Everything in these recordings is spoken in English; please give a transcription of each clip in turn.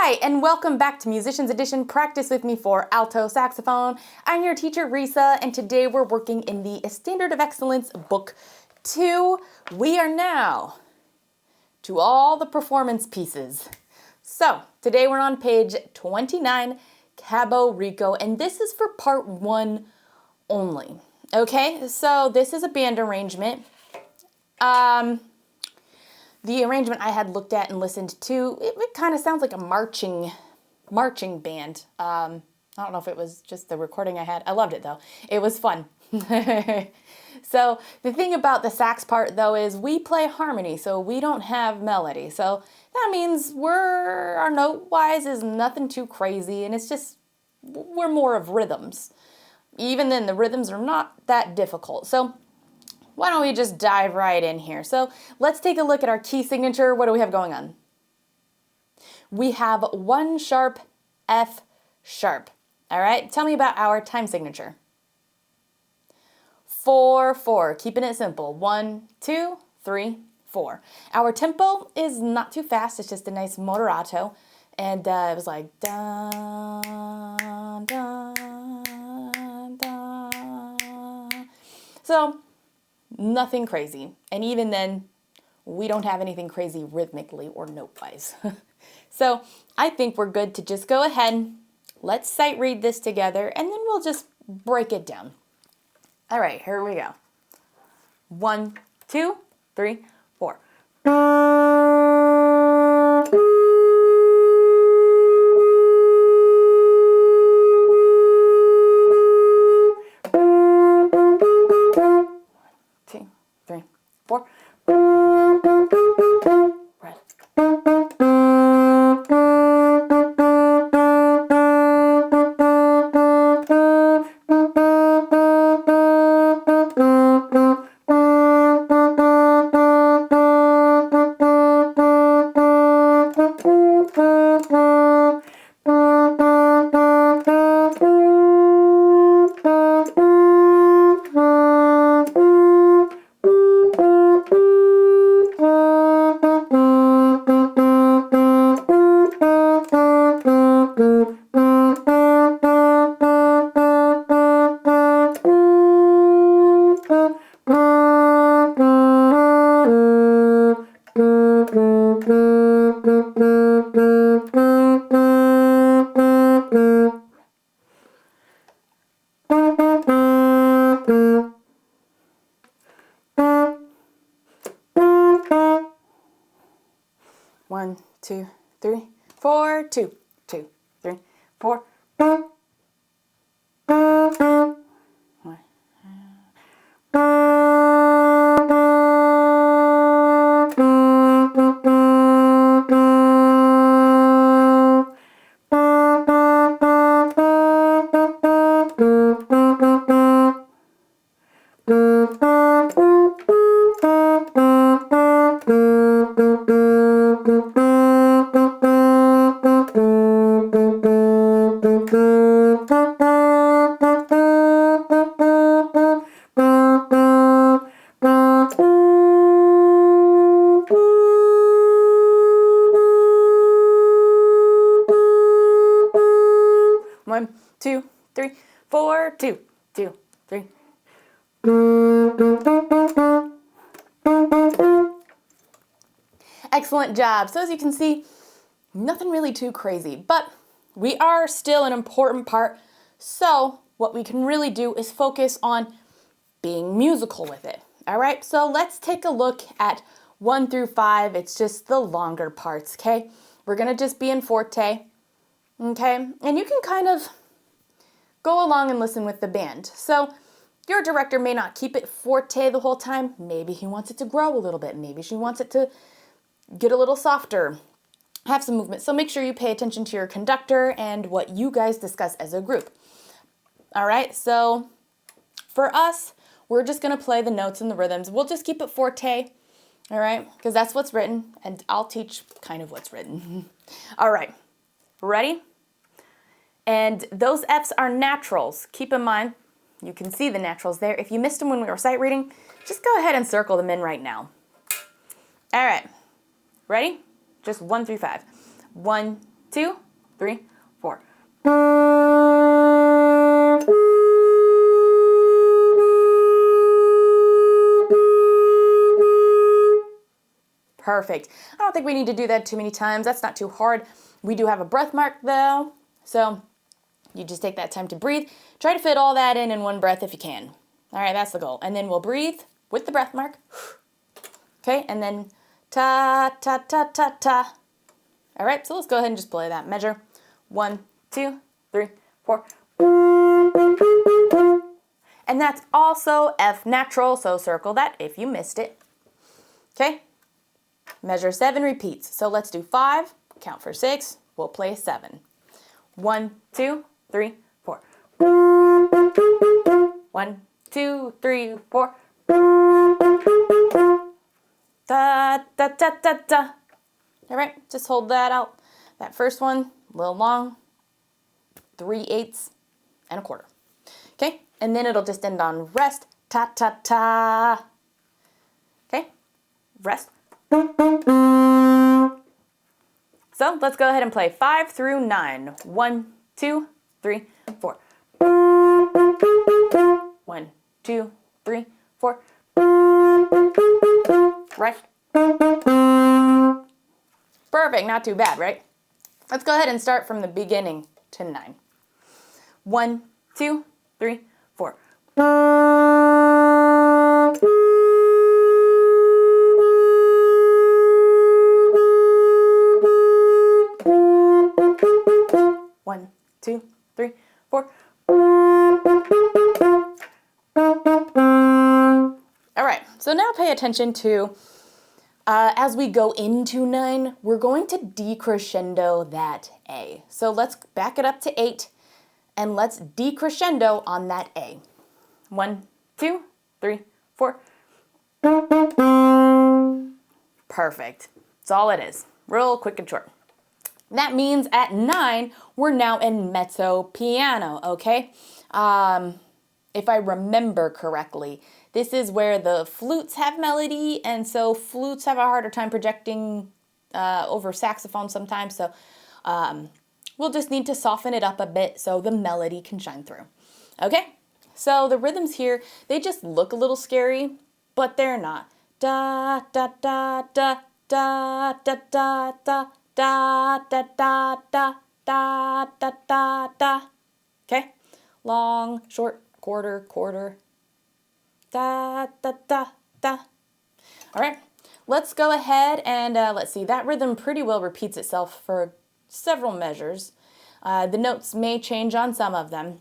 Hi, and welcome back to Musicians Edition Practice with me for alto saxophone. I'm your teacher, Risa, and today we're working in the Standard of Excellence Book 2. We are now to all the performance pieces. So, today we're on page 29, Cabo Rico, and this is for part 1 only. Okay, so this is a band arrangement. The arrangement I had looked at and listened to, it kind of sounds like a marching band. I don't know if it was just the recording I had. I loved it though. It was fun. So the thing about the sax part though is we play harmony, so we don't have melody. So that means our note-wise is nothing too crazy, and it's just, we're more of rhythms. Even then, the rhythms are not that difficult. So why don't we just dive right in here? So let's take a look at our key signature. What do we have going on? We have 1 sharp, F sharp. All right, tell me about our time signature. 4/4, keeping it simple. 1, 2, 3, 4. Our tempo is not too fast. It's just a nice moderato. And it was like dun, dun, dun. So nothing crazy. And even then, we don't have anything crazy rhythmically or note-wise. So I think we're good to just go ahead. Let's sight read this together, and then we'll just break it down. All right, here we go. 1, 2, 3, 4. One, 2, 3, 4, 2, 2, 3, 4. One, 2, 3, 4, 2, 2, 3. Excellent job. So as you can see, nothing really too crazy, but we are still an important part. So what we can really do is focus on being musical with it. All right, so let's take a look at 1 through 5. It's just the longer parts, okay? We're gonna just be in forte. Okay, and you can kind of go along and listen with the band. So your director may not keep it forte the whole time. Maybe he wants it to grow a little bit. Maybe she wants it to get a little softer, have some movement. So make sure you pay attention to your conductor and what you guys discuss as a group. All right, so for us, we're just gonna play the notes and the rhythms. We'll just keep it forte, all right? Because that's what's written, and I'll teach kind of what's written. All right, ready? And those Fs are naturals. Keep in mind, you can see the naturals there. If you missed them when we were sight reading, just go ahead and circle them in right now. All right, ready? Just 1 through 5. 1, 2, 3, 4. Perfect. I don't think we need to do that too many times. That's not too hard. We do have a breath mark though, so you just take that time to breathe. Try to fit all that in one breath if you can. All right, that's the goal. And then we'll breathe with the breath mark. Okay, and then ta, ta, ta, ta, ta. All right, so let's go ahead and just play that measure. 1, 2, 3, 4. And that's also F natural, so circle that if you missed it. Okay, measure 7 repeats. So let's do 5, count for 6, we'll play 7. 1, 2, 3, 4. 1, 2, 3, 4. Da, da, da, da, da. All right, just hold that out. That first one, a little long, 3/8 and a quarter. Okay, and then it'll just end on rest, ta, ta, ta. Okay, rest. So let's go ahead and play 5 through 9. 1, 2, 3, 4. 1, 2, 3, 4. Rest. Perfect, not too bad, right? Let's go ahead and start from the beginning to 9. 1, 2, 3, 4. 1, 2, 3, 4. All right, so now pay attention to, as we go into 9, we're going to decrescendo that A. So let's back it up to 8, and let's decrescendo on that A. 1, 2, 3, 4. Perfect. That's all it is. Real quick and short. That means at 9, we're now in mezzo piano, okay? If I remember correctly, this is where the flutes have melody, and so flutes have a harder time projecting over saxophone sometimes, so we'll just need to soften it up a bit so the melody can shine through. Okay, so the rhythms here, they just look a little scary, but they're not. Da, da, da, da, da, da, da, da. Da, da, da, da, da, da, da, da. Okay? Long, short, quarter, quarter. Da, da, da, da. All right. Let's go ahead and let's see. That rhythm pretty well repeats itself for several measures. The notes may change on some of them.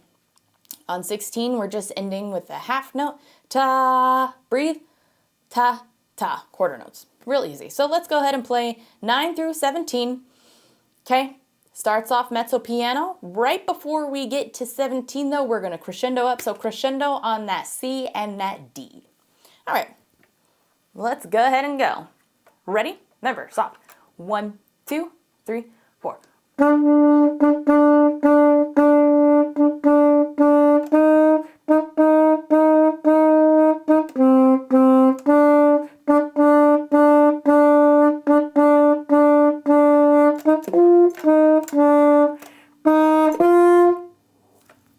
On 16, we're just ending with a half note. Ta, breathe. Ta, ta, quarter notes. Real easy. So let's go ahead and play 9 through 17. Okay, starts off mezzo piano. Right before we get to 17 though, we're going to crescendo up. So crescendo on that C and that D. All right, let's go ahead and go. Ready? Remember, soft. 1, 2, 3, 4.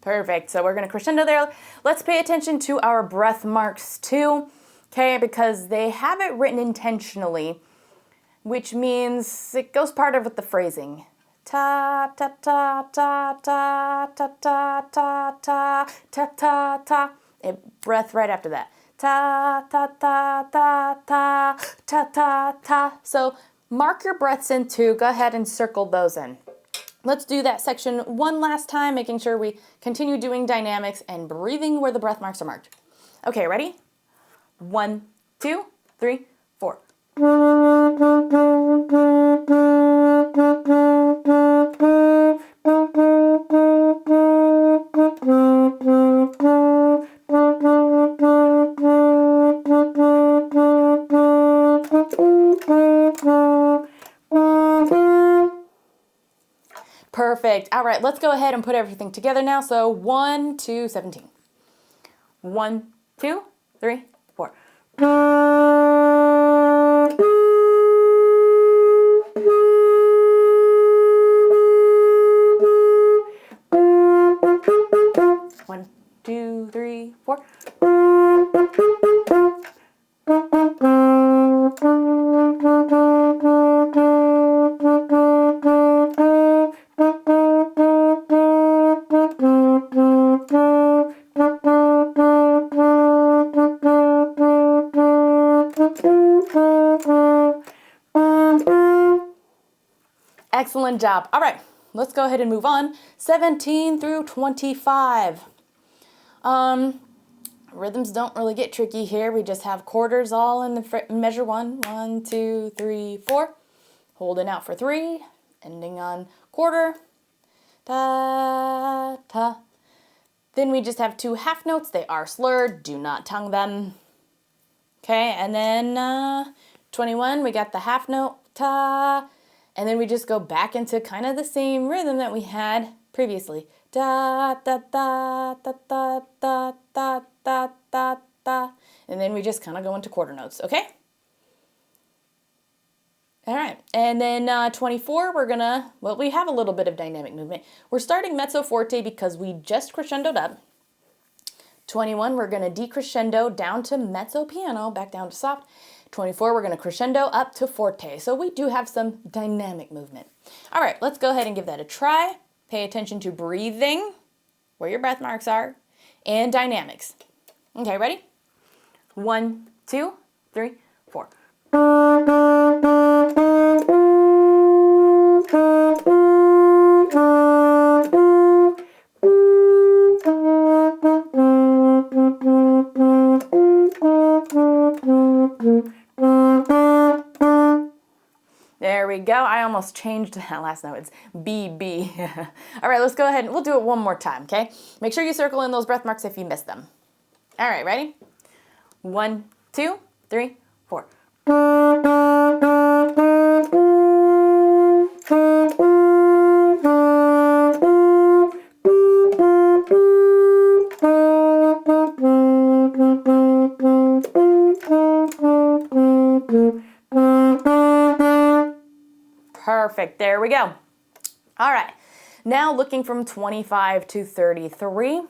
Perfect. So we're going to crescendo there. Let's pay attention to our breath marks too, okay, because they have it written intentionally, which means it goes part of with the phrasing. Ta ta ta ta ta ta ta ta ta ta ta ta. Breath right after that. Ta ta ta ta ta ta ta ta. So mark your breaths in too. Go ahead and circle those in. Let's do that section one last time, making sure we continue doing dynamics and breathing where the breath marks are marked. Okay, ready? 1, 2, 3, 4. Perfect. All right, let's go ahead and put everything together now. So 1, 2, 17. 1, 2, 3, 4. Excellent job. All right, let's go ahead and move on. 17 through 25. Rhythms don't really get tricky here. We just have quarters all in the measure 1. 1, 2, 3, 4. Holding out for 3. Ending on quarter. Ta, ta. Then we just have 2 half notes. They are slurred. Do not tongue them. Okay, and then 21, we got the half note, ta. And then we just go back into kind of the same rhythm that we had previously. Da, da, da, da, da, da, da, da, da, da. And then we just kind of go into quarter notes, okay? All right, and then 24, we have a little bit of dynamic movement. We're starting mezzo forte because we just crescendoed up. 21, we're going to decrescendo down to mezzo piano, back down to soft. 24, we're going to crescendo up to forte. So we do have some dynamic movement. All right, let's go ahead and give that a try. Pay attention to breathing, where your breath marks are, and dynamics. Okay, ready? 1, 2, 3, 4. There we go. I almost changed that last note. It's B, B. All right, let's go ahead and we'll do it one more time, okay? Make sure you circle in those breath marks if you missed them. All right, ready? 1, 2, 3, 4. Perfect, there we go. All right, now looking from 25 to 33.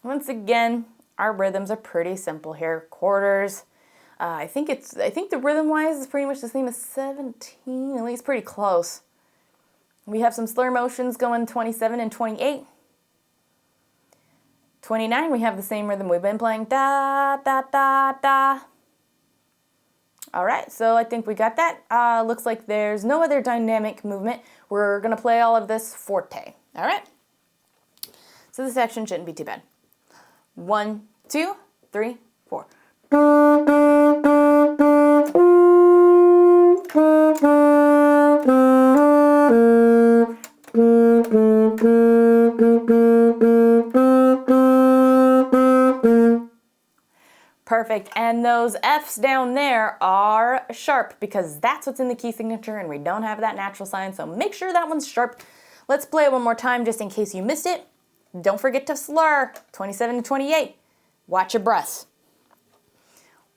Once again, our rhythms are pretty simple here. Quarters. I think the rhythm-wise is pretty much the same as 17, at least pretty close. We have some slur motions going 27 and 28. 29, we have the same rhythm we've been playing. Da, da, da, da. All right, so I think we got that. Looks like there's no other dynamic movement. We're gonna play all of this forte, all right? So this section shouldn't be too bad. 1, 2, 3, 4. Perfect, and those F's down there are sharp because that's what's in the key signature and we don't have that natural sign, so make sure that one's sharp. Let's play it one more time just in case you missed it. Don't forget to slur, 27 to 28. Watch your breaths.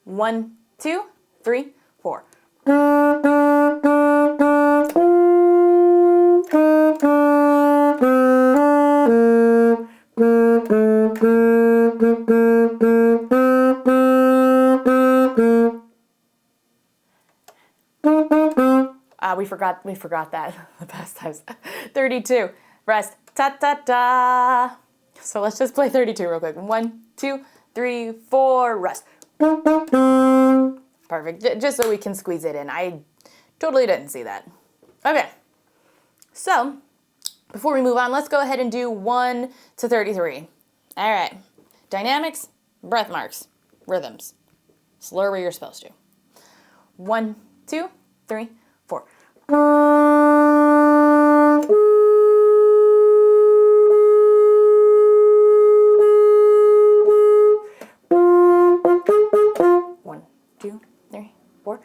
1, 2, 3, 4. We forgot that the past times. 32. Rest. Ta ta ta. So let's just play 32 real quick. 1, 2, 3, 4. Rest. Perfect. Just so we can squeeze it in. I totally didn't see that. Okay. So before we move on, let's go ahead and do 1 to 33. All right. Dynamics, breath marks, rhythms. Slur where you're supposed to. 1, 2, 3, 4. 1, 2, 3, 4.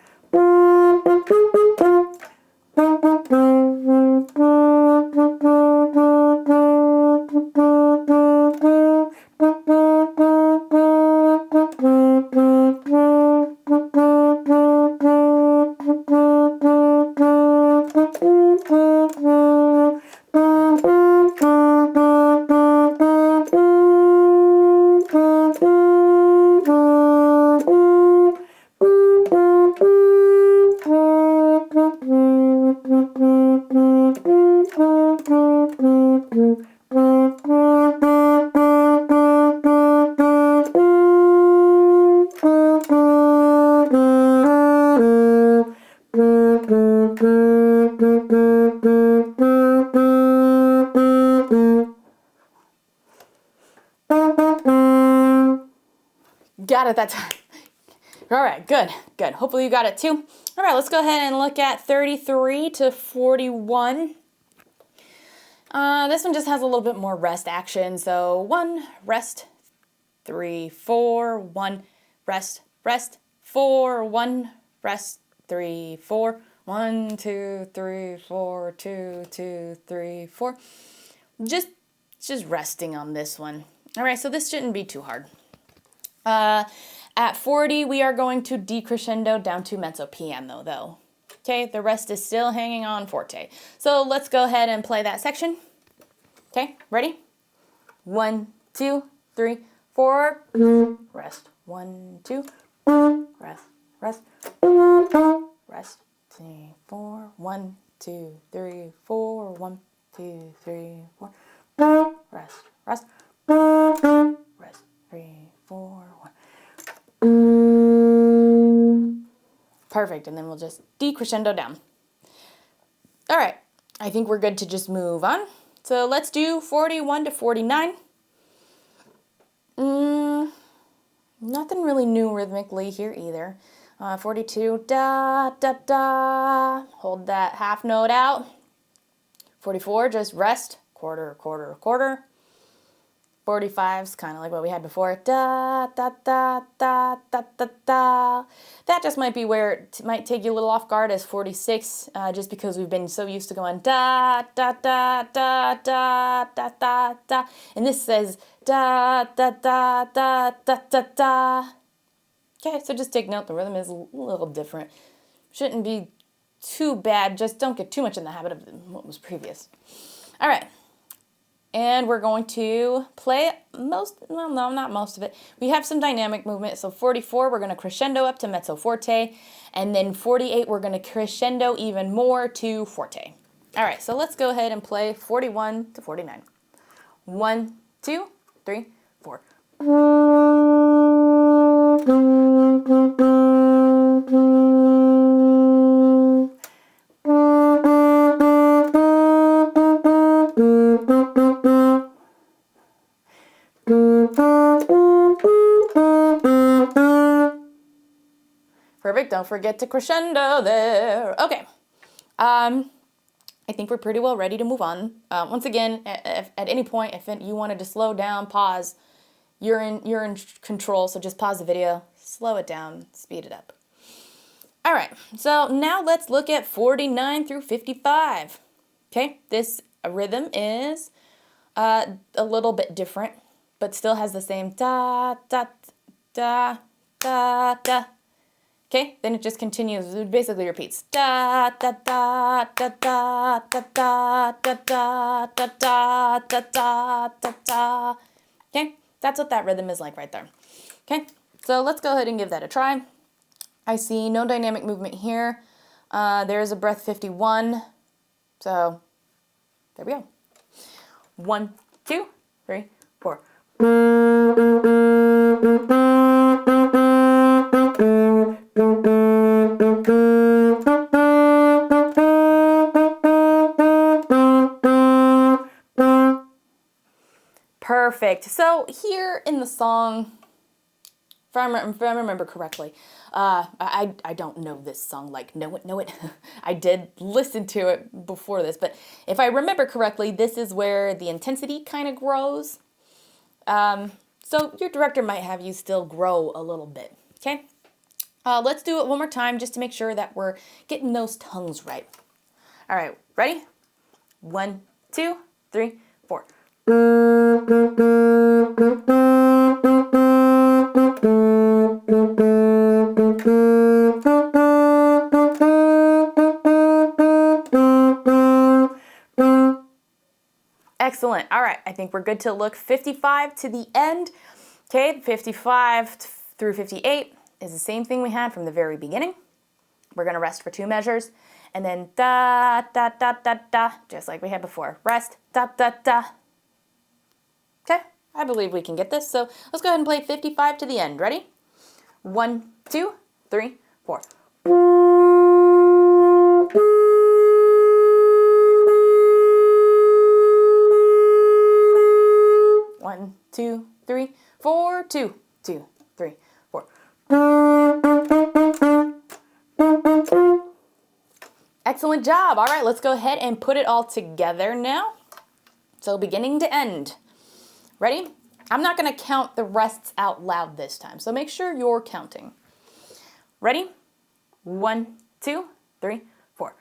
got it that time. All right, good, good. Hopefully you got it too. All right, let's go ahead and look at 33 to 41. This one just has a little bit more rest action. So 1, rest, 3, 4, 1, rest, rest, 4, 1, rest, 3, 4, 1, 2, 3, 4, 2, 2, 3, 4. Just resting on this one. All right, so this shouldn't be too hard. At 40, we are going to decrescendo down to mezzo piano though. Okay, the rest is still hanging on forte. So let's go ahead and play that section. Okay, ready? 1, 2, 3, 4. Rest. 1, 2. Rest, rest. Rest. 3, 4. 1, 2, 3, 4. 1, 2, 3, 4. Rest, rest. Rest. 3, 4, 1. Perfect, and then we'll just decrescendo down. All right, I think we're good to just move on. So let's do 41 to 49. Nothing really new rhythmically here either. 42, da, da, da. Hold that half note out. 44, just rest, quarter, quarter, quarter. 45's kind of like what we had before. Da, da, da, da, da, da, da. That just might be where it might take you a little off guard as 46, just because we've been so used to going da, da, da, da, da, da, da, da. And this says da, da, da, da, da, da, da. Okay, so just take note, the rhythm is a little different. Shouldn't be too bad, just don't get too much in the habit of what was previous. All right. And we're going to play not most of it. We have some dynamic movement. So 44, we're going to crescendo up to mezzo forte. And then 48, we're going to crescendo even more to forte. All right, so let's go ahead and play 41 to 49. 1, 2, 3, 4. Perfect, don't forget to crescendo there. Okay, I think we're pretty well ready to move on. Once again, at any point, if you wanted to slow down, pause, you're in control, so just pause the video, slow it down, speed it up. All right, so now let's look at 49 through 55. Okay, this rhythm is a little bit different, but still has the same da, da, da, da, da. Okay, then it just continues, it basically repeats. Da, da, da, da, da, da, da, da, da, da, da, da, da, da, da. Okay, that's what that rhythm is like right there. Okay, so let's go ahead and give that a try. I see no dynamic movement here. There's a breath 51. So there we go. 1, 2, 3, 4. Perfect. So here in the song, if I remember correctly, I don't know this song like know it. I did listen to it before this, but if I remember correctly, this is where the intensity kind of grows. So your director might have you still grow a little bit, okay? Let's do it one more time just to make sure that we're getting those tongues right. All right, ready? 1, 2, 3, 4. Excellent. All right, I think we're good to look 55 to the end. Okay, 55 through 58 is the same thing we had from the very beginning. We're going to rest for 2 measures, and then da, da, da, da, da, just like we had before. Rest, da, da, da. Okay, I believe we can get this, so let's go ahead and play 55 to the end. Ready? 1, 2, 3, 4. 1, 2, 3, 4, 2, 2, 3, 4. Excellent job. All right, let's go ahead and put it all together now. So beginning to end. Ready? I'm not going to count the rests out loud this time, so make sure you're counting. Ready? 1, 2, 3, 4.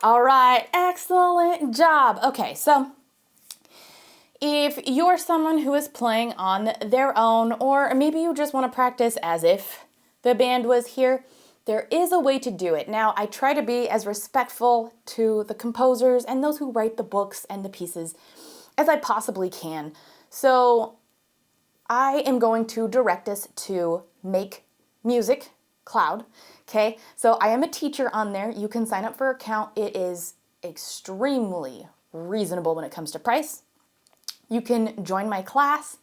All right, excellent job. Okay, so if you're someone who is playing on their own, or maybe you just want to practice as if the band was here, there is a way to do it. Now, I try to be as respectful to the composers and those who write the books and the pieces as I possibly can. So I am going to direct us to Make Music Cloud. Okay, so I am a teacher on there. You can sign up for an account. It is extremely reasonable when it comes to price. You can join my class,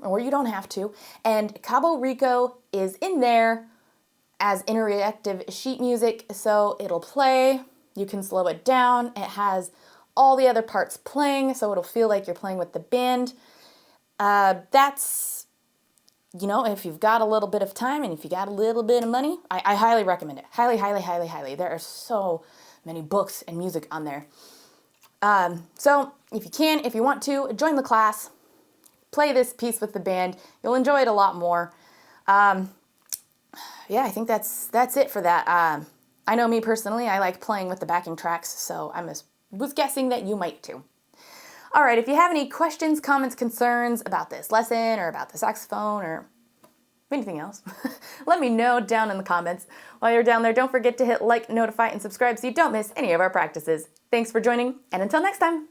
or you don't have to. And Cabo Rico is in there as interactive sheet music, so it'll play. You can slow it down. It has all the other parts playing, so it'll feel like you're playing with the band. That's, you know, if you've got a little bit of time and if you got a little bit of money, I highly recommend it. Highly, highly, highly, highly. There are so many books and music on there. So if you can, if you want to, join the class, play this piece with the band. You'll enjoy it a lot more. Yeah, I think that's it for that. I know me personally, I like playing with the backing tracks, so I was guessing that you might too. All right, if you have any questions, comments, concerns about this lesson or about the saxophone or anything else, let me know down in the comments. While you're down there, don't forget to hit like, notify, and subscribe so you don't miss any of our practices. Thanks for joining, and until next time.